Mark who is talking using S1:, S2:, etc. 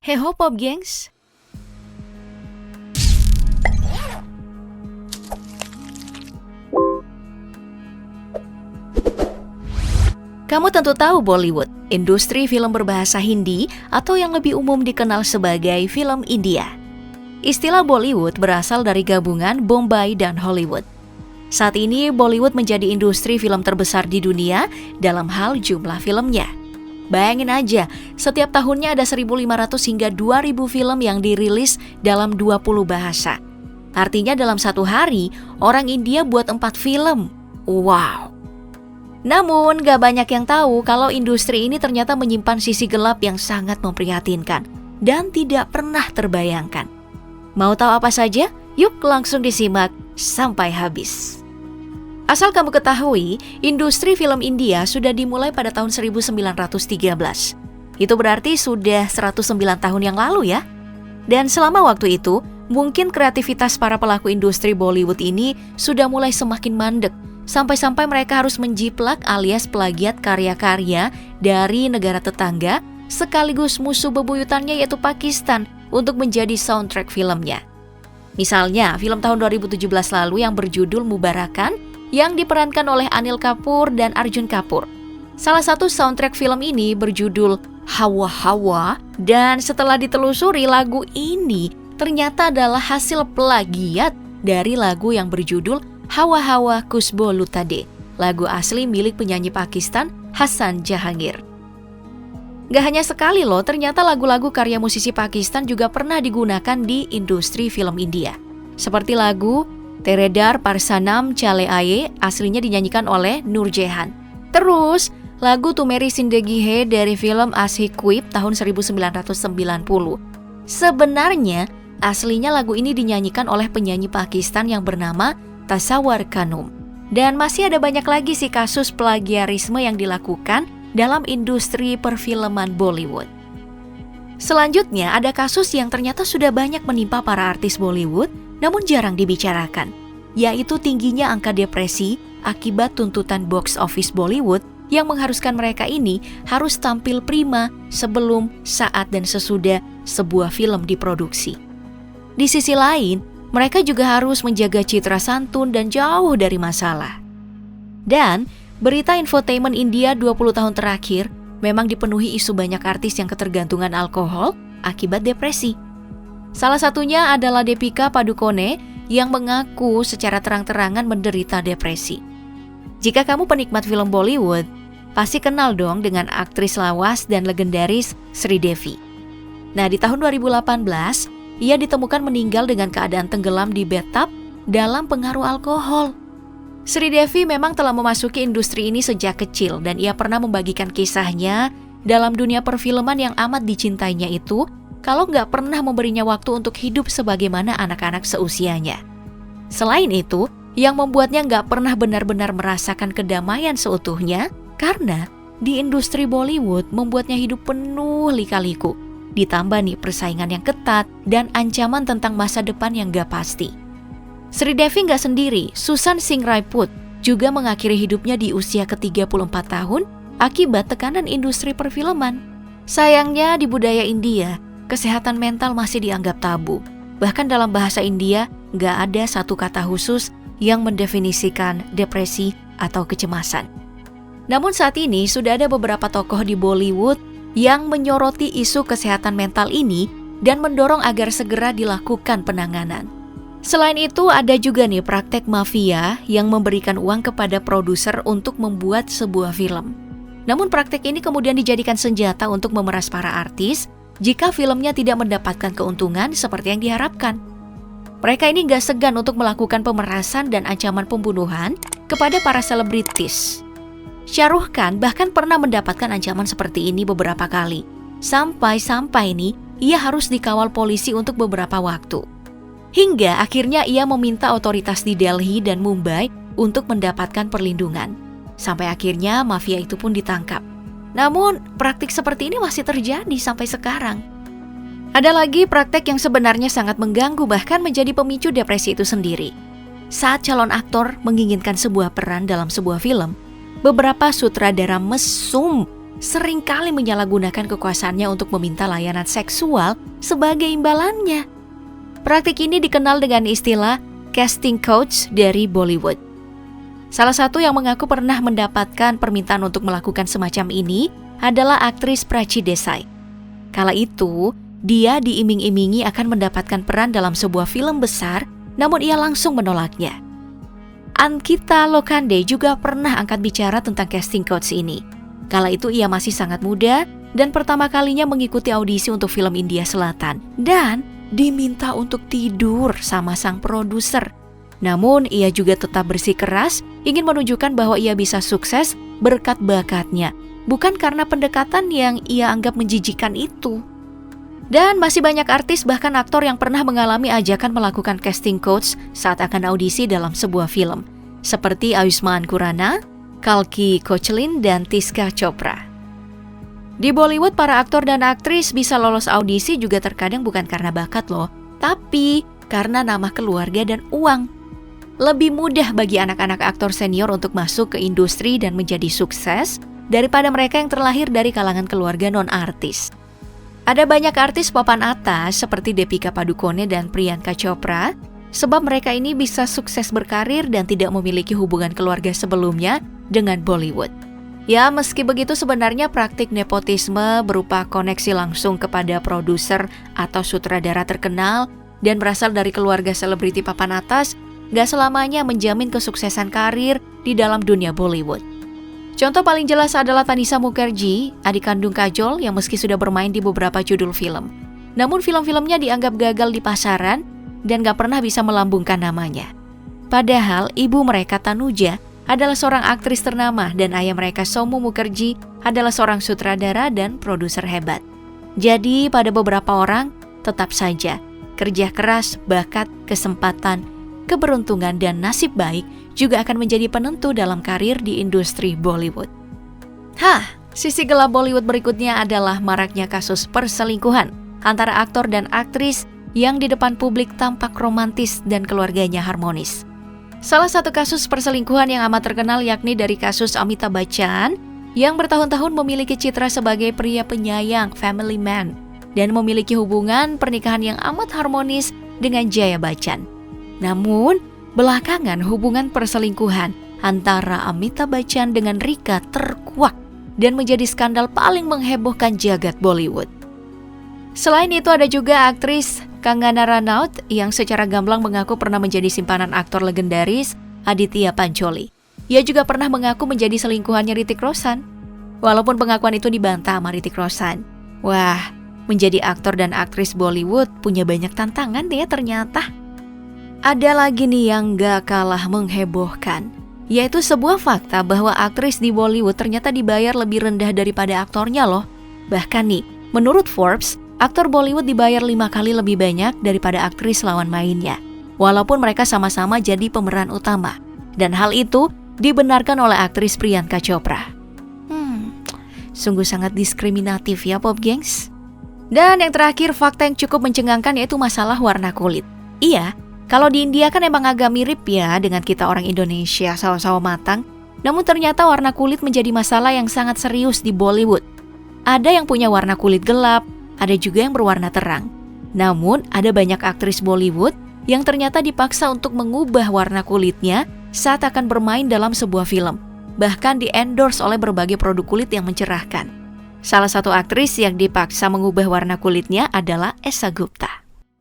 S1: Heho Pop Gengs. Kamu tentu tahu Bollywood, industri film berbahasa Hindi atau yang lebih umum dikenal sebagai film India. Istilah Bollywood berasal dari gabungan Bombay dan Hollywood. Saat ini Bollywood menjadi industri film terbesar di dunia dalam hal jumlah filmnya. Bayangin aja, setiap tahunnya ada 1.500 hingga 2.000 film yang dirilis dalam 20 bahasa. Artinya dalam satu hari, orang India buat 4 film. Wow! Namun, gak banyak yang tahu kalau industri ini ternyata menyimpan sisi gelap yang sangat memprihatinkan dan tidak pernah terbayangkan. Mau tahu apa saja? Yuk langsung disimak sampai habis. Asal kamu ketahui, industri film India sudah dimulai pada tahun 1913. Itu berarti sudah 109 tahun yang lalu ya. Dan selama waktu itu, mungkin kreativitas para pelaku industri Bollywood ini sudah mulai semakin mandek. Sampai-sampai mereka harus menjiplak alias plagiat karya-karya dari negara tetangga sekaligus musuh bebuyutannya yaitu Pakistan untuk menjadi soundtrack filmnya. Misalnya, film tahun 2017 lalu yang berjudul Mubarakan yang diperankan oleh Anil Kapoor dan Arjun Kapoor. Salah satu soundtrack film ini berjudul Hawa Hawa dan setelah ditelusuri lagu ini ternyata adalah hasil plagiat dari lagu yang berjudul Hawa Hawa Kusbo Lutade, lagu asli milik penyanyi Pakistan Hassan Jahangir. Gak hanya sekali loh, ternyata lagu-lagu karya musisi Pakistan juga pernah digunakan di industri film India. Seperti lagu Teredar Parsanam Chale Aaye, aslinya dinyanyikan oleh Nur Jahan. Terus, lagu Tumeri Zindagi Hai dari film Ashik Quip tahun 1990. Sebenarnya, aslinya lagu ini dinyanyikan oleh penyanyi Pakistan yang bernama Tasawwur Khanum. Dan masih ada banyak lagi sih kasus plagiarisme yang dilakukan dalam industri perfilman Bollywood. Selanjutnya ada kasus yang ternyata sudah banyak menimpa para artis Bollywood namun jarang dibicarakan, yaitu tingginya angka depresi akibat tuntutan box office Bollywood yang mengharuskan mereka ini harus tampil prima sebelum, saat, dan sesudah sebuah film diproduksi. Di sisi lain, mereka juga harus menjaga citra santun dan jauh dari masalah. Dan berita infotainment India 20 tahun terakhir memang dipenuhi isu banyak artis yang ketergantungan alkohol akibat depresi. Salah satunya adalah Deepika Padukone yang mengaku secara terang-terangan menderita depresi. Jika kamu penikmat film Bollywood, pasti kenal dong dengan aktris lawas dan legendaris Sridevi. Nah, di tahun 2018, ia ditemukan meninggal dengan keadaan tenggelam di bathtub dalam pengaruh alkohol. Sridevi memang telah memasuki industri ini sejak kecil dan ia pernah membagikan kisahnya dalam dunia perfilman yang amat dicintainya itu kalau nggak pernah memberinya waktu untuk hidup sebagaimana anak-anak seusianya. Selain itu, yang membuatnya nggak pernah benar-benar merasakan kedamaian seutuhnya karena di industri Bollywood membuatnya hidup penuh lika-liku. Ditambah nih persaingan yang ketat dan ancaman tentang masa depan yang gak pasti. Sridevi gak sendiri, Susan Singh Rajput juga mengakhiri hidupnya di usia ke-34 tahun akibat tekanan industri perfilman. Sayangnya di budaya India, kesehatan mental masih dianggap tabu. Bahkan dalam bahasa India gak ada satu kata khusus yang mendefinisikan depresi atau kecemasan. Namun saat ini sudah ada beberapa tokoh di Bollywood yang menyoroti isu kesehatan mental ini dan mendorong agar segera dilakukan penanganan. Selain itu, ada juga nih praktek mafia yang memberikan uang kepada produser untuk membuat sebuah film. Namun praktek ini kemudian dijadikan senjata untuk memeras para artis jika filmnya tidak mendapatkan keuntungan seperti yang diharapkan. Mereka ini gak segan untuk melakukan pemerasan dan ancaman pembunuhan kepada para selebritis. Shah Rukh Khan bahkan pernah mendapatkan ancaman seperti ini beberapa kali. Sampai-sampai nih, ia harus dikawal polisi untuk beberapa waktu. Hingga akhirnya ia meminta otoritas di Delhi dan Mumbai untuk mendapatkan perlindungan. Sampai akhirnya mafia itu pun ditangkap. Namun, praktik seperti ini masih terjadi sampai sekarang. Ada lagi praktek yang sebenarnya sangat mengganggu bahkan menjadi pemicu depresi itu sendiri. Saat calon aktor menginginkan sebuah peran dalam sebuah film, beberapa sutradara mesum seringkali menyalahgunakan kekuasaannya untuk meminta layanan seksual sebagai imbalannya. Praktik ini dikenal dengan istilah casting couch dari Bollywood. Salah satu yang mengaku pernah mendapatkan permintaan untuk melakukan semacam ini adalah aktris Prachi Desai. Kala itu, dia diiming-imingi akan mendapatkan peran dalam sebuah film besar, namun ia langsung menolaknya. Ankita Lokande juga pernah angkat bicara tentang casting couch ini. Kala itu ia masih sangat muda dan pertama kalinya mengikuti audisi untuk film India Selatan dan diminta untuk tidur sama sang produser. Namun ia juga tetap bersikeras ingin menunjukkan bahwa ia bisa sukses berkat bakatnya, bukan karena pendekatan yang ia anggap menjijikan itu. Dan masih banyak artis bahkan aktor yang pernah mengalami ajakan melakukan casting couch saat akan audisi dalam sebuah film, seperti Ayushmann Khurrana, Kalki Koechlin, dan Tiska Chopra. Di Bollywood, para aktor dan aktris bisa lolos audisi juga terkadang bukan karena bakat loh, tapi karena nama keluarga dan uang. Lebih mudah bagi anak-anak aktor senior untuk masuk ke industri dan menjadi sukses daripada mereka yang terlahir dari kalangan keluarga non-artis. Ada banyak artis papan atas seperti Deepika Padukone dan Priyanka Chopra, sebab mereka ini bisa sukses berkarir dan tidak memiliki hubungan keluarga sebelumnya dengan Bollywood. Ya, meski begitu sebenarnya praktik nepotisme berupa koneksi langsung kepada produser atau sutradara terkenal dan berasal dari keluarga selebriti papan atas gak selamanya menjamin kesuksesan karir di dalam dunia Bollywood. Contoh paling jelas adalah Tanisha Mukherjee, adik kandung Kajol yang meski sudah bermain di beberapa judul film, namun film-filmnya dianggap gagal di pasaran dan gak pernah bisa melambungkan namanya. Padahal ibu mereka Tanuja adalah seorang aktris ternama dan ayah mereka Somu Mukherjee adalah seorang sutradara dan produser hebat. Jadi pada beberapa orang, tetap saja kerja keras, bakat, kesempatan, keberuntungan, dan nasib baik juga akan menjadi penentu dalam karir di industri Bollywood. Sisi gelap Bollywood berikutnya adalah maraknya kasus perselingkuhan antara aktor dan aktris yang di depan publik tampak romantis dan keluarganya harmonis. Salah satu kasus perselingkuhan yang amat terkenal yakni dari kasus Amitabh Bachchan yang bertahun-tahun memiliki citra sebagai pria penyayang, family man, dan memiliki hubungan pernikahan yang amat harmonis dengan Jaya Bachchan. Namun, belakangan hubungan perselingkuhan antara Amitabh Bachchan dengan Rika terkuak dan menjadi skandal paling menghebohkan jagat Bollywood. Selain itu ada juga aktris Kangana Ranaut yang secara gamblang mengaku pernah menjadi simpanan aktor legendaris Aditya Pancholi. Ia juga pernah mengaku menjadi selingkuhannya Hrithik Roshan. Walaupun pengakuan itu dibantah sama Hrithik Roshan. Wah, menjadi aktor dan aktris Bollywood punya banyak tantangan ya ternyata. Ada lagi nih yang gak kalah menghebohkan, yaitu sebuah fakta bahwa aktris di Bollywood ternyata dibayar lebih rendah daripada aktornya loh. Bahkan nih, menurut Forbes, aktor Bollywood dibayar 5 kali lebih banyak daripada aktris lawan mainnya, walaupun mereka sama-sama jadi pemeran utama. Dan hal itu dibenarkan oleh aktris Priyanka Chopra. Sungguh sangat diskriminatif ya Pop Gengs. Dan yang terakhir, fakta yang cukup mencengangkan yaitu masalah warna kulit. Iya, kalau di India kan emang agak mirip ya dengan kita orang Indonesia, sawo-sawo matang. Namun ternyata warna kulit menjadi masalah yang sangat serius di Bollywood. Ada yang punya warna kulit gelap, ada juga yang berwarna terang. Namun ada banyak aktris Bollywood yang ternyata dipaksa untuk mengubah warna kulitnya saat akan bermain dalam sebuah film. Bahkan di-endorse oleh berbagai produk kulit yang mencerahkan. Salah satu aktris yang dipaksa mengubah warna kulitnya adalah Esha Gupta.